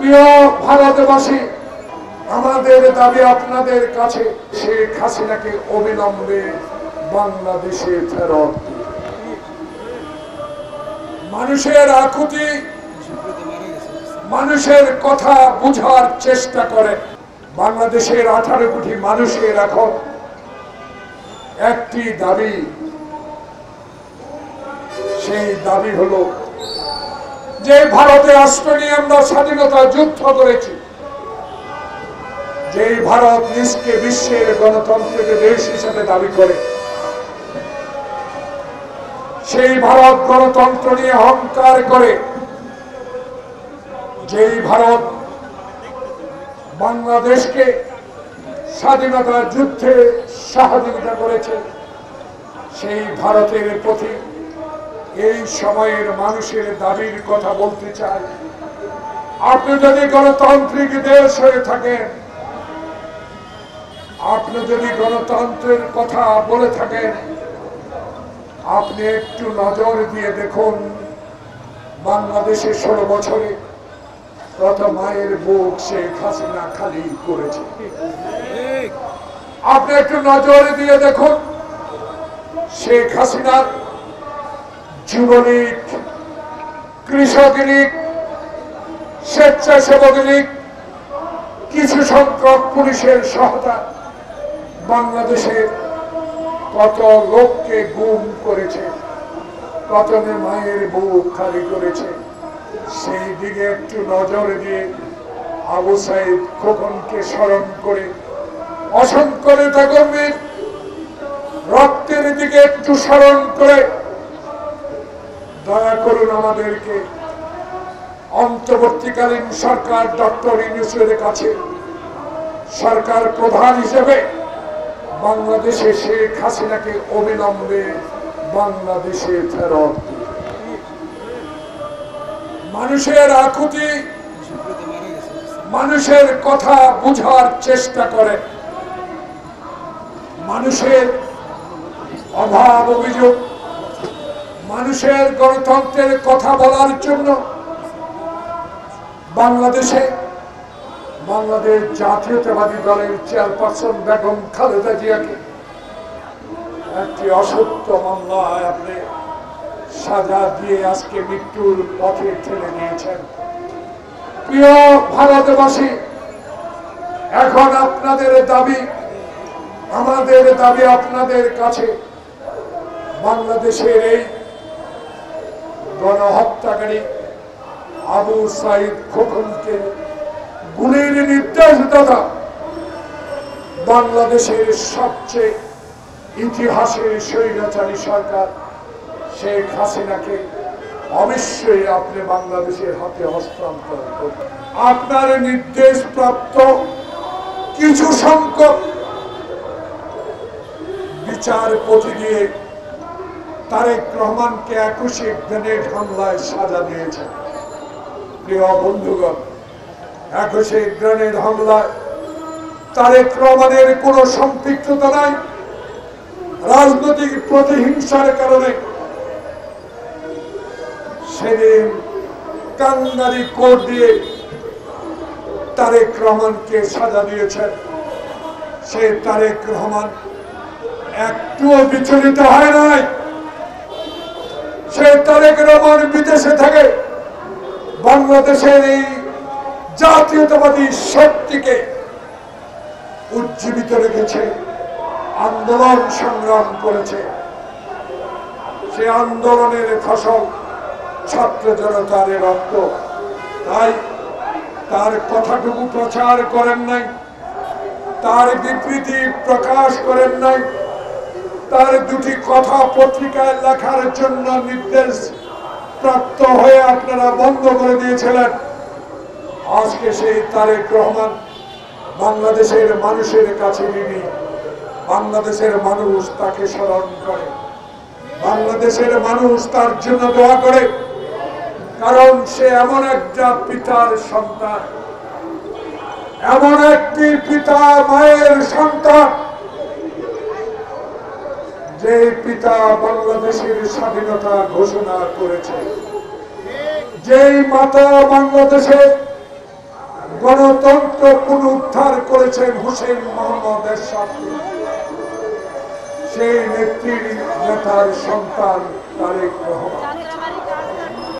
প্রিয় ভারতবাসী, আমাদের দাবি আপনাদের কাছে, শেখ হাসিনাকে অবিলম্বে বাংলাদেশে ফেরত। মানুষের আকুতি, মানুষের কথা বুঝার চেষ্টা করেন। বাংলাদেশের 18 কোটি মানুষের এখন একটি দাবি, সেই দাবি হলো যে ভারতে আশ্রয় নিয়ে আমরা স্বাধীনতা যুদ্ধ করেছি, যে ভারত নিজকে বিশ্বের গণতান্ত্রিক দেশ হিসেবে দাবি করে, সেই ভারত গণতন্ত্র নিয়ে অহংকার করে, যেই ভারত বাংলাদেশকে স্বাধীনতা যুদ্ধে সহযোগিতা করেছে, সেই ভারতের প্রতি এই সময়ের মানুষের দাবির কথা বলতে চাই। আপনি যদি গণতান্ত্রিক দেশ হয়ে থাকেন, আপনি যদি গণতন্ত্রের কথা বলে থাকেন, আপনি একটু নজর দিয়ে দেখুন বাংলাদেশে 16 বছরে কত মায়ের বুক শেখ হাসিনা খালি করেছে। আপনি একটু নজর দিয়ে দেখুন শেখ হাসিনার যুবলীগ, কৃষক লীগ, স্বেচ্ছাসেবক লীগ, কিছু সংখ্যক পুলিশের সহায়তা বাংলাদেশের কত লোককে গুম করেছে, কত মায়ের বুক খালি করেছে। সেই দিকে একটু নজর দিয়ে আবু সাইদ খোকনকে স্মরণ করে, অসংখ্য নেতাকর্মীর রক্তের দিকে একটু স্মরণ করে দয়া করুন আমাদেরকে অন্তর্বর্তীকালীন সরকার ডক্টর ইউনূসের কাছে সরকার প্রধান হিসেবে বাংলাদেশে শেখ হাসিনাকে অবিলম্বে বাংলাদেশে ফেরত। মানুষের আকুতি, মানুষের কথা বুঝার চেষ্টা করে, মানুষের অভাব অভিযোগ, মানুষের গণতন্ত্রের কথা বলার জন্য বাংলাদেশে বাংলাদেশ জাতীয়তাবাদী দলের চেয়ারপারসন বেগম খালেদা জিয়াকে একটি অসত্য মামলায় আপনি সাজা দিয়ে আজকে মৃত্যুর পথে ঠেলে দিয়েছেন। প্রিয় ভারতবাসী, এখন আপনাদের দাবি, আমাদের দাবি আপনাদের কাছে, বাংলাদেশের এই গণহত্যাকারী আবু সাইদ খোকনকে গুলির নির্দেশদাতা বাংলাদেশের সবচেয়ে ইতিহাসের স্বৈরাচারী সরকার শেখ হাসিনাকে অবশ্যই আপনি বাংলাদেশের হাতে হস্তান্তর করুন। আপনার নির্দেশ প্রাপ্ত কিছু সংখ্যক বিচারপতি দিয়ে তারেক রহমানকে 21 গ্রেনেড হামলায় সাজা দিয়েছেন। প্রিয় বন্ধুগণ, 21 গ্রেনেড হামলায় তারেক রহমানের কোনো সম্পৃক্ততা নাই। রাজনৈতিক প্রতিহিংসার কারণে সেদিন কাঙ্গারি কোর্ট দিয়ে তারেক রহমানকে সাজা দিয়েছেন। সে তারেক রহমান একটুও বিচলিত হয় নাই। সে তারেক রহমান বিদেশে থাকে বাংলাদেশের এই জাতীয়তাবাদী শক্তিকে উজ্জীবিত রেখেছে, আন্দোলন সংগ্রাম করেছে। সে আন্দোলনের ফসল ছাত্র জনতার রক্ত। তাই তার কথাটুকু প্রচার করেন নাই, তার বিবৃতি প্রকাশ করেন নাই, তার দুটি কথা পত্রিকায় লেখার জন্য নির্দেশ প্রাপ্ত হয়ে আপনারা বন্ধ করে দিয়েছিলেন। আজকে সেই তারেক রহমান বাংলাদেশের মানুষের কাছে ঋণী। বাংলাদেশের মানুষ তাকে স্মরণ করে, বাংলাদেশের মানুষ তার জন্য দোয়া করে, কারণ সে এমন একটা পিতার সন্তান, এমন একটি পিতা মায়ের সন্তান, যে পিতা বাংলাদেশের স্বাধীনতা ঘোষণা করেছে, যেই মাতা বাংলাদেশের গণতন্ত্র পুনরুদ্ধার করেছেন হোসেন মোহাম্মদ এরশাদ। সেই নেত্রীর নেতার সন্তান তারেক রহমান।